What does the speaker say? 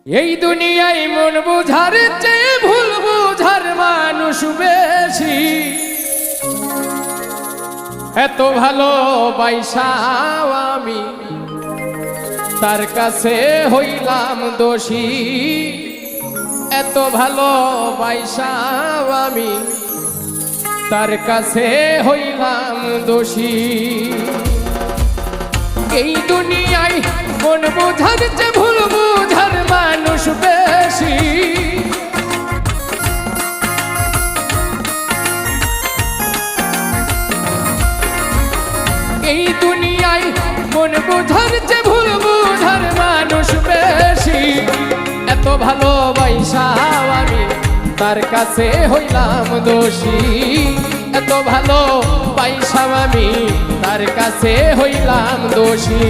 এই দুনিয়ায় মন বুঝার চেয়ে ভুল বুঝার মানুষ বেশি। এত ভালোবাসাও আমি তার কাছে হইলাম দোষী। এত ভালোবাসাও আমি তার কাছে হইলাম দোষী। এই দুনিয়ায় মন বুঝার চেয়ে ভুল বুঝার মানুষ বেশি। এই দুনিয়ায় মন বুঝার চেয়ে ভুল বুঝার মানুষ বেশি। এত ভালোবাসাও আমি তার কাছে হইলাম দোষী। এত ভালোবাসাও আমি তার কাছে হইলাম দোষী।